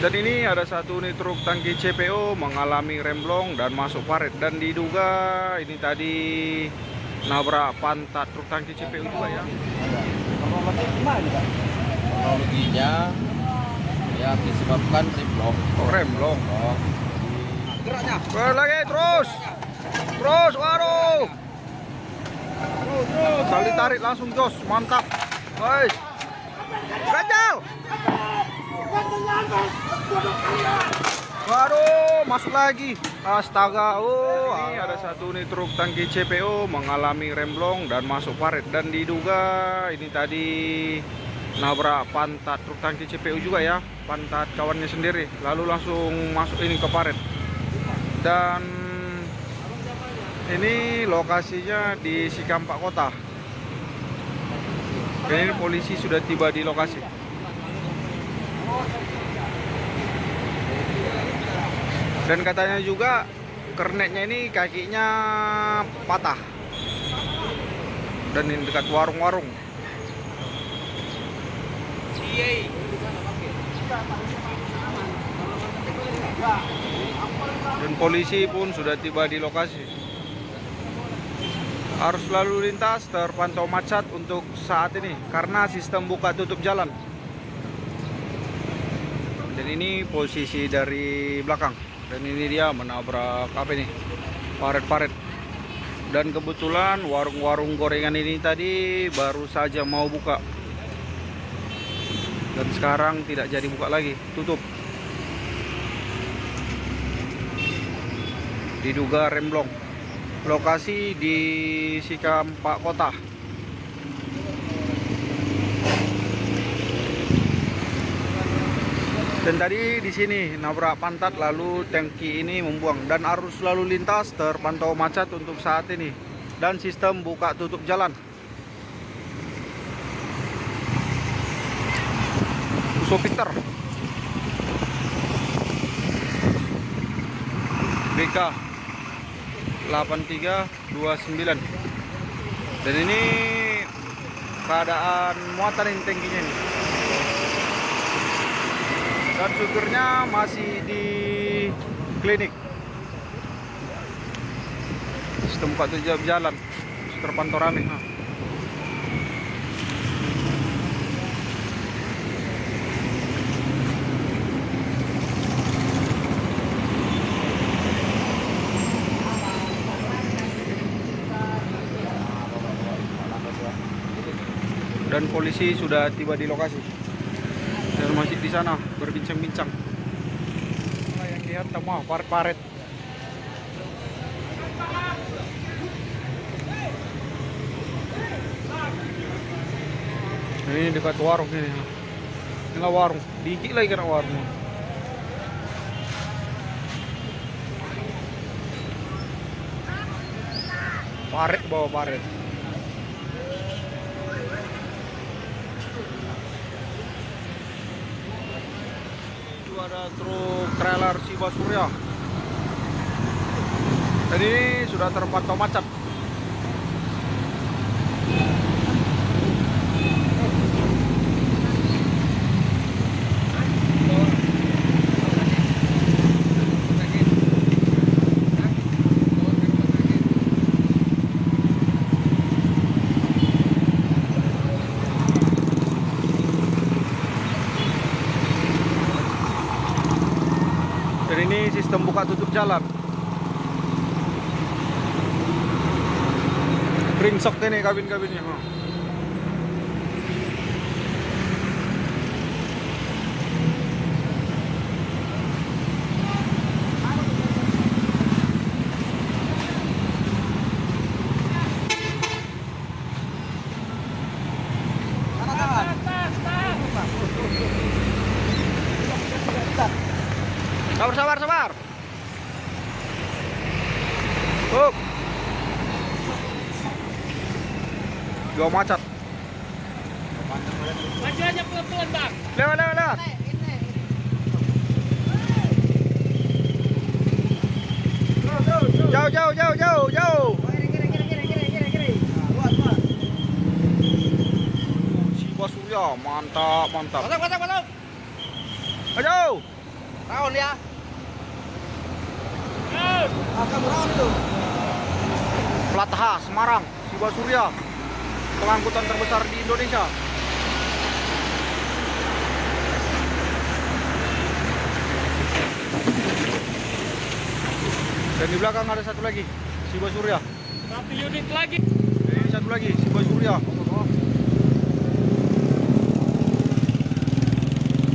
Dan ini ada satu unit truk tangki CPO mengalami remblong dan masuk parit, dan diduga ini tadi nabrak pantat truk tangki CPO juga ya. Kronologinya ya disebabkan remblong. Remblong. Geraknya. Lagi terus, waduh. Kali tarik langsung jos, mantap. Guys, ganjal. Waduh, masuk lagi. Astaga, ini ada satu unit truk tangki CPO mengalami remblong dan masuk parit, dan diduga ini tadi nabrak pantat truk tangki CPO juga ya, pantat kawannya sendiri, lalu langsung masuk ini ke parit. Dan ini lokasinya di Cikampak Kota. Dan ini polisi sudah tiba di lokasi. Dan katanya juga kernetnya ini kakinya patah. Dan ini dekat warung-warung. Dan polisi pun sudah tiba di lokasi. Arus lalu lintas terpantau macet untuk saat ini karena sistem buka tutup jalan. Dan ini posisi dari belakang. Dan ini dia menabrak apa ini? Paret-paret. Dan kebetulan warung-warung gorengan ini tadi baru saja mau buka. Dan sekarang tidak jadi buka lagi, tutup. Diduga remblong. Lokasi di Cikampak Kota. Dan tadi di sini nabrak pantat, lalu tangki ini membuang, dan arus lalu lintas terpantau macet untuk saat ini, dan sistem buka tutup jalan. Peter BK 8329. Dan ini keadaan muatan ini tangkinya ini. Dan supirnya masih di klinik. Sistem buka tutup jalan terpantau rame. Dan polisi sudah tiba di lokasi dan masih di sana berbincang-bincang. Yang lihat semua paret-paret. Ini dekat warung ini. Ini warung, dikit lagi kena warung. Paret bawa paret. Ada truk trailer Siba Surya. Dan ini sudah terpantau macet. Dan ini sistem buka tutup jalan. Ringsek ini kabin-kabinnya. Sabar. Up. Gua macet. Maju aja pelan-pelan, Bang. Lewat. Jauh. Kiri. Buat. Siba Surya, mantap. Pasang. Ayo. Rawon ya. Akan rawon itu. Plat H Semarang, Siwa Surya, pengangkutan terbesar di Indonesia. Dan di belakang ada satu lagi, Siwa Surya. Satu unit lagi. Ini satu lagi, Siwa Surya.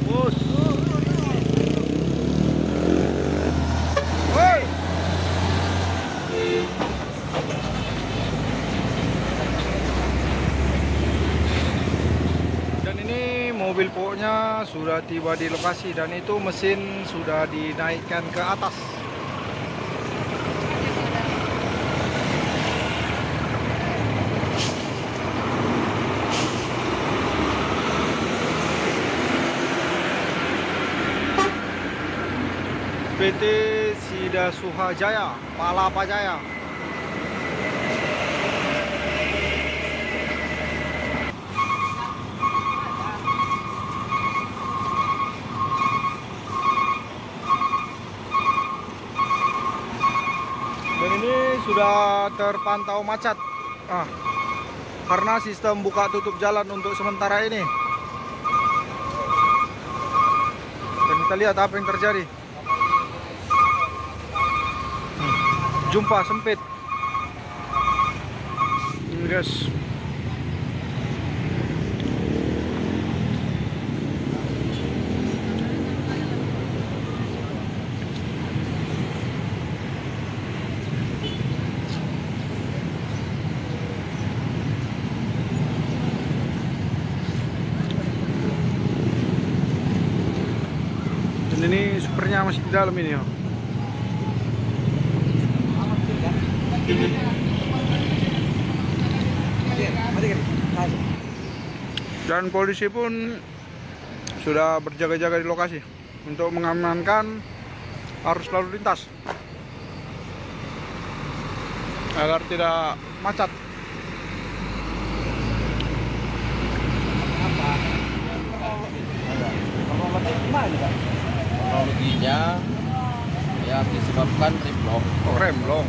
Bus. Woi. Dan ini mobil pokoknya sudah tiba di lokasi dan itu mesin sudah dinaikkan ke atas. PT Sida Suhajaya, Palapa Jaya. Dan ini sudah terpantau macet. Karena sistem buka tutup jalan untuk sementara ini. Dan kita lihat apa yang terjadi. Jumpa sempit ini guys. Dan ini supernya masih di dalam ini ya. Dan polisi pun sudah berjaga-jaga di lokasi untuk mengamankan arus lalu lintas agar tidak macet. Kronologinya ya disebabkan remblong. Remblong.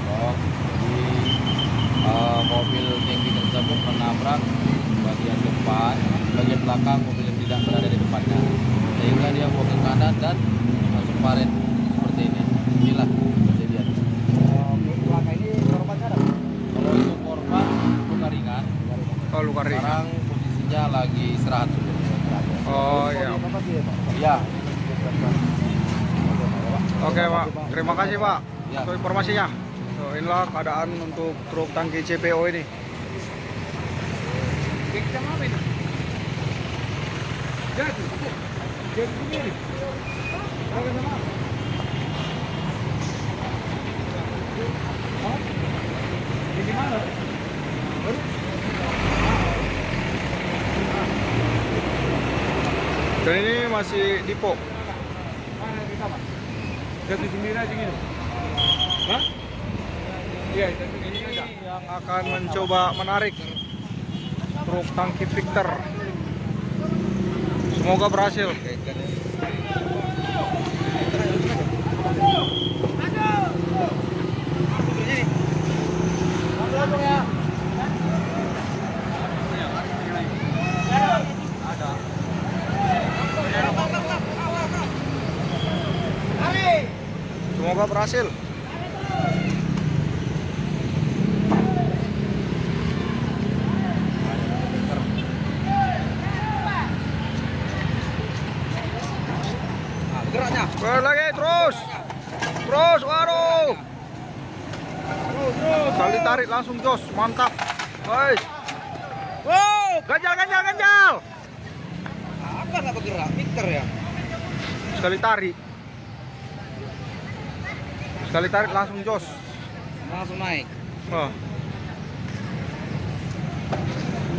Jadi mobil tinggi tersebut menabrak bagian depan, bagian belakang mobil yang tidak berada di depannya, sehingga dia mau ke kanan dan masuk paret seperti ini. Inilah kejadian. Belakang ini korbannya ada? Kalau itu korban luka ringan. Oh, luka ringan. Sekarang posisinya lagi istirahat sudah. Oh iya. Iya. Oke Pak, terima kasih Pak Ya. untuk informasinya. So, inilah keadaan untuk truk tangki CPO ini. Dan ini masih Dipo. Jatuh sendiri aja gitu. Hah? Iya, jatuh ini aja. Yang akan mencoba menarik truk tangki Victor. Semoga berhasil. Semoga berhasil. Geraknya. Lagi terus. Terus, waduh. Kali tarik langsung jos, mantap. Guys. Wow, ganjal. Apa nggak bergerak? Victor ya. Sekali tarik langsung jos. Langsung naik. Oh.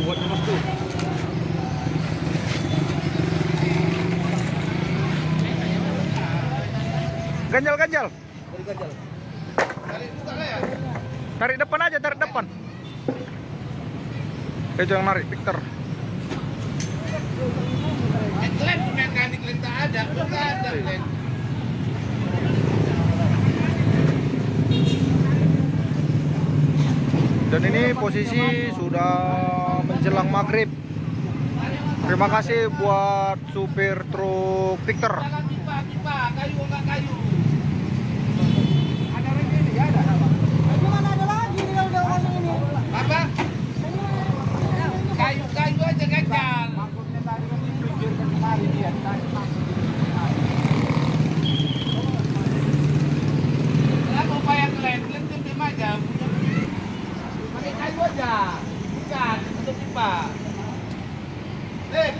Buat nomor tuh. Ganjal. Dari ganjal. Tarik depan aja, tarik depan. Itu yang narik Victor. Dan ini posisi sudah menjelang maghrib. Terima kasih buat supir truk Victor. Apa? Kayu-kayu aja ganjal. Kenapa upaya kalian tuh tim aja? Pakai kayu aja. Bukan, untuk pipa. Dan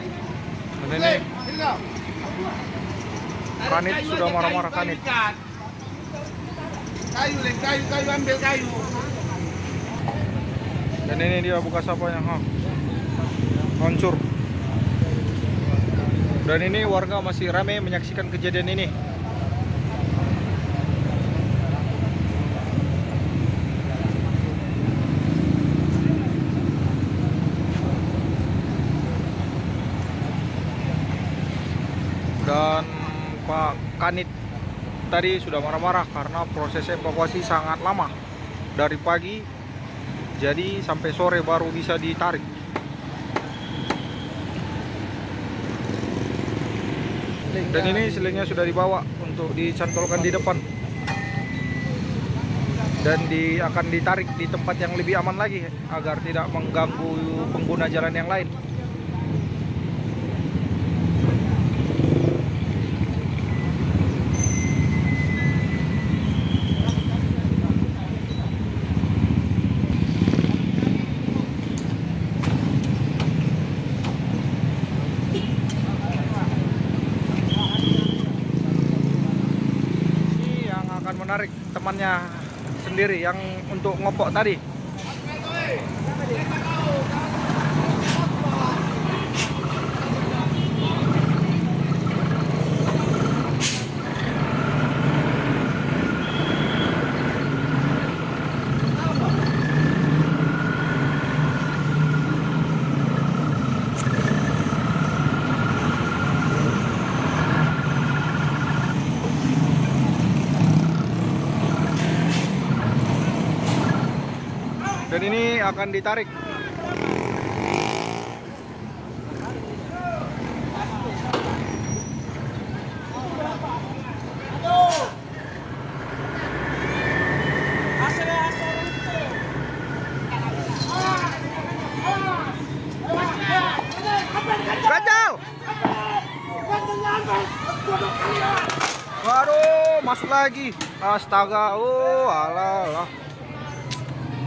ini Kanit sudah marah-marah Kanit. Kayu, ambil kayu. Dan ini dia buka sapanya, hancur. Dan ini warga masih ramai menyaksikan kejadian ini. Dan Pak Kanit tadi sudah marah-marah karena proses evakuasi sangat lama, dari pagi jadi sampai sore baru bisa ditarik. Dan ini selingnya sudah dibawa untuk dicantolkan di depan dan akan ditarik di tempat yang lebih aman lagi agar tidak mengganggu pengguna jalan yang lain. Menarik temannya sendiri yang untuk ngopok tadi. Dan ini akan ditarik. Ganjal! Waduh, masuk lagi. Astaga, oh alah.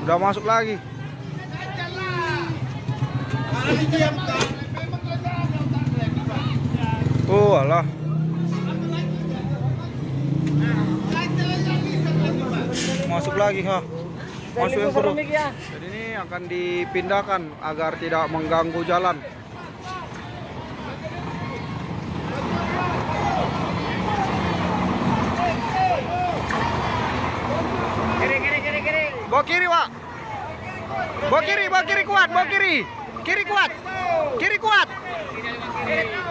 Udah masuk lagi. Oh alah. Masuk lagi, Masuk yang seru. Jadi ini akan dipindahkan agar tidak mengganggu jalan. Bawa kiri, Pak. Bawa kiri kuat, bawa kiri. Kiri kuat. Kiri kuat.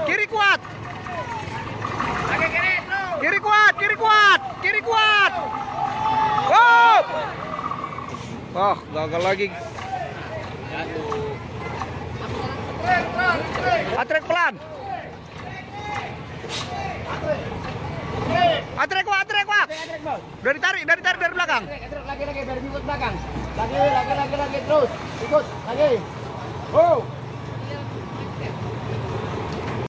Kiri kuat. Kiri kuat, kiri kuat. Kiri kuat. Wow. Wah, gagal lagi. Atrek pelan. Atrek kuat. Dari tarik dari belakang. Lagi dari belakang. Lagi terus. Ikut lagi. Oh.